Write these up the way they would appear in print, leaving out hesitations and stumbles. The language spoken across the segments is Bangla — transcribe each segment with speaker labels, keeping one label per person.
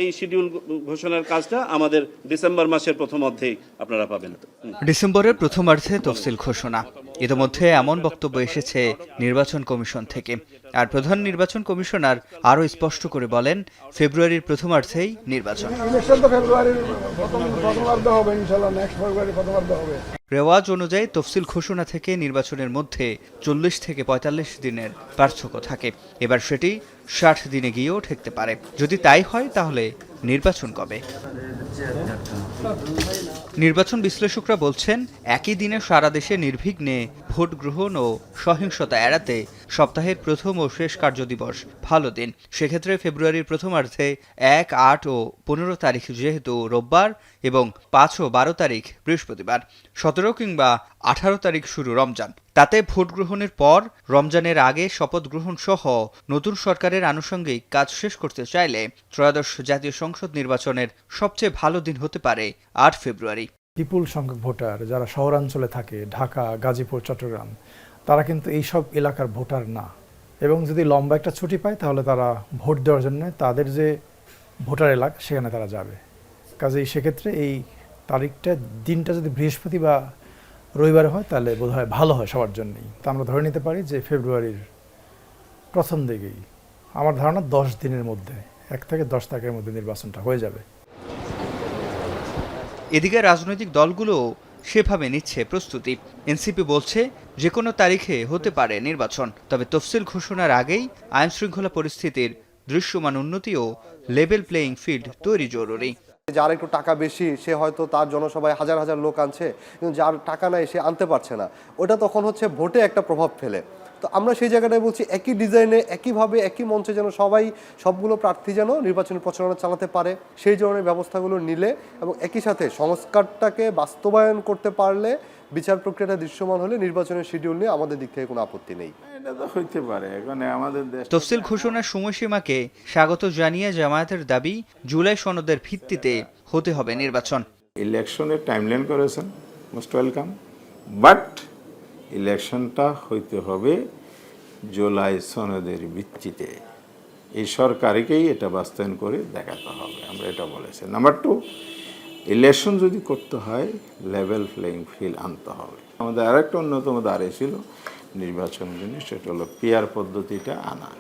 Speaker 1: এই শিডিউল ঘোষণার কাজটা আমাদের ডিসেম্বর মাসের প্রথম অর্ধেই আপনারা পাবেন।
Speaker 2: ডিসেম্বরের প্রথমার্ধে তফসিল ঘোষণা। ইতিমধ্যে এমন বক্তব্য এসেছে নির্বাচন কমিশন থেকে। আর প্রধান নির্বাচন কমিশনার আরও স্পষ্ট করে বলেন, ফেব্রুয়ারির প্রথমার্ধেই নির্বাচন। রেওয়াজ অনুযায়ী তফসিল ঘোষণা থেকে নির্বাচনের মধ্যে 40 থেকে 45 দিনের পার্থক্য থাকে। এবার সেটি 60 দিনে গিয়েও ঠেকতে পারে। যদি তাই হয় তাহলে নির্বাচন কবে? নির্বাচন বিশ্লেষকরা বলছেন, একই দিনে সারা দেশে নির্বিঘ্নে ভোট গ্রহণ ও সহিংসতা এড়াতে সপ্তাহের প্রথম ও শেষ কার্যদিবস ভালো দিন। সেক্ষেত্রে ফেব্রুয়ারির প্রথমার্ধে 1, 8 ও 15 তারিখ যেহেতু রোববার এবং 5 ও 12 তারিখ বৃহস্পতিবার, 17 কিংবা 18 তারিখ শুরু রমজান। তাতে ভোট গ্রহণের পর রমজানের আগে শপথ গ্রহণ সহ নতুন সরকারের আনুষঙ্গিক কাজ শেষ করতে চাইলে ত্রয়োদশ জাতীয় সংসদ নির্বাচনের সবচেয়ে ভালো দিন হতে পারে 8 ফেব্রুয়ারি।
Speaker 3: বিপুল সংখ্যক ভোটার যারা শহরাঞ্চলে থাকে, ঢাকা, গাজীপুর, চট্টগ্রাম, তারা কিন্তু এইসব এলাকার ভোটার না। এবং যদি লম্বা একটা ছুটি পায় তাহলে তারা ভোট দেওয়ার জন্য তাদের যে ভোটার এলাকা সেখানে তারা যাবে। কাজেই সেক্ষেত্রে এই তারিখটা, দিনটা যদি বৃহস্পতি বা রবিবারে হয় তাহলে বোধহয় ভালো হয় সবার জন্যই। তা আমরা ধরে নিতে পারি যে ফেব্রুয়ারির প্রথম দিকেই, আমার ধারণা 10 দিনের মধ্যে, 1 থেকে 10 তারিখের মধ্যে নির্বাচনটা হয়ে যাবে।
Speaker 2: এদিকে রাজনৈতিক দলগুলো সেভাবে নিচ্ছে প্রস্তুতি। এনসিপি বলছে যে কোনো তারিখে হতে পারে নির্বাচন, তবে তফসিল ঘোষণার আগেই আইন শৃঙ্খলা পরিস্থিতির দৃশ্যমান উন্নতি ও লেভেল প্লেয়িং ফিল্ড তৈরি জরুরি।
Speaker 4: যার একটু টাকা বেশি সে হয়তো তার জনসভায় হাজার হাজার লোক আনছে, কিন্তু যার টাকা নাই সে আনতে পারছে না। ওটা তখন হচ্ছে ভোটে একটা প্রভাব ফেলে। তো আমরা সেই জায়গাটায় বলছি, একই ডিজাইনে, একইভাবে, একই মঞ্চে যেন সবাই, সবগুলো প্রার্থী যেন নির্বাচনী প্রচারণা চালাতে পারে, সেই ধরনের ব্যবস্থাগুলো নিলে এবং একই সাথে সংস্কারটাকে বাস্তবায়ন করতে পারলে, বিচার প্রক্রিয়াটা দৃশ্যমান হলে নির্বাচনের শিডিউল নিয়ে আমাদের দিক থেকে কোনো আপত্তি নেই।
Speaker 2: তফসিল ঘোষণার সময়সীমাকে স্বাগত জানিয়ে জামায়াতের দাবি, জুলাই সনদের ভিত্তিতে হতে হবে নির্বাচন।
Speaker 5: ইলেকশনের টাইমলাইন করেছেন, মোস্ট ওয়েলকাম, বাট ইলেকশনটা হইতে হবে জুলাই সনদের ভিত্তিতে। এই সরকারকেই এটা বাস্তবায়ন করে দেখাতে হবে, আমরা এটা বলেছি। নাম্বার 2, ইলেকশন যদি করতে হয় লেভেল প্লেয়িং ফিল্ড আনতে হবে। আমাদের আরেকটা অন্যতম দাঁড়িয়ে ছিল নির্বাচন জিনিস, সেটা হলো পিয়ার পদ্ধতিটা আনা।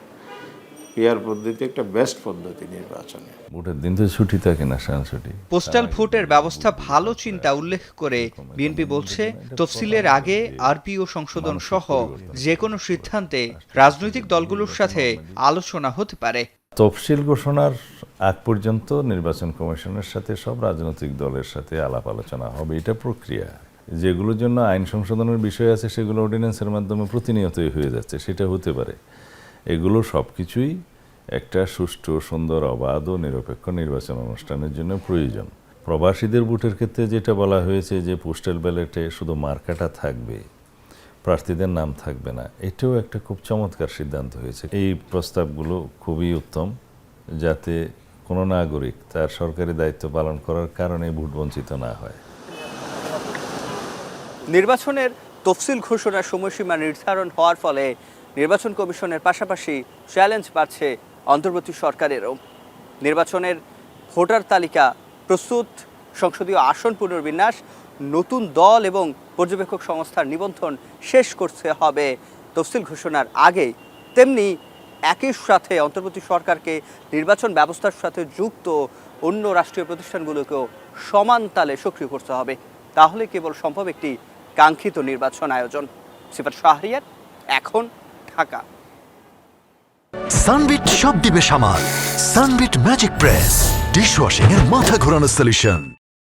Speaker 5: পিয়ার পদ্ধতি একটা বেস্ট পদ্ধতি নির্বাচনে।
Speaker 6: ভোটের দিন তো ছুটি থাকে না, ছুটি।
Speaker 2: পোস্টাল ভোটের ব্যবস্থা ভালো চিন্তা উল্লেখ করে বিএনপি বলছে, তফসিলের আগে আরপিও সংশোধন সহ যে কোনো সিদ্ধান্তে রাজনৈতিক দলগুলোর সাথে আলোচনা হতে পারে।
Speaker 6: তফসিল ঘোষণার আগ পর্যন্ত নির্বাচন কমিশনের সাথে সব রাজনৈতিক দলের সাথে আলাপ আলোচনা হবে, এটা প্রক্রিয়া। যেগুলোর জন্য আইন সংশোধনের বিষয় আছে সেগুলো অর্ডিন্যান্সের মাধ্যমে প্রতিনিয়তই হয়ে যাচ্ছে, সেটা হতে পারে। এগুলো সব কিছুই একটা সুষ্ঠু, সুন্দর, অবাধ ও নিরপেক্ষ নির্বাচন অনুষ্ঠানের জন্য প্রয়োজন। প্রবাসীদের ভোটের ক্ষেত্রে যেটা বলা হয়েছে যে পোস্টাল ব্যালটে শুধু মার্কাটা থাকবে, প্রার্থীদের নাম থাকবে না, এটাও একটা খুব চমৎকার সিদ্ধান্ত হয়েছে। এই প্রস্তাবগুলো খুবই উত্তম, যাতে কোনো নাগরিক তার সরকারি দায়িত্ব পালন করার কারণে ভোট বঞ্চিত না হয়।
Speaker 2: নির্বাচনের তফসিল ঘোষণার সময়সীমা নির্ধারণ হওয়ার ফলে নির্বাচন কমিশনের পাশাপাশি চ্যালেঞ্জ বাড়ছে অন্তর্বর্তী সরকারেরও। নির্বাচনের ভোটার তালিকা প্রস্তুত, সংসদীয় আসন পুনর্বিন্যাস, নতুন দল এবং পর্যবেক্ষক সংস্থার নিবন্ধন শেষ করতে হবে তফসিল ঘোষণার আগে। তেমনি একই সাথে অন্তর্বর্তী সরকারকে নির্বাচন ব্যবস্থার সাথে যুক্ত অন্য রাষ্ট্রীয় প্রতিষ্ঠানগুলোকেও সমান তালে সক্রিয় করতে হবে। তাহলে কেবল সম্ভব একটি কাঙ্ক্ষিত নির্বাচন আয়োজন। সিফাত শাহরিয়ার, এখন, ঢাকা।
Speaker 7: সানবিট সব দিবে সামাল। সানবিট ম্যাজিক প্রেস, ডিশওয়াশিং এর মাথা ঘোরানো সলিউশন।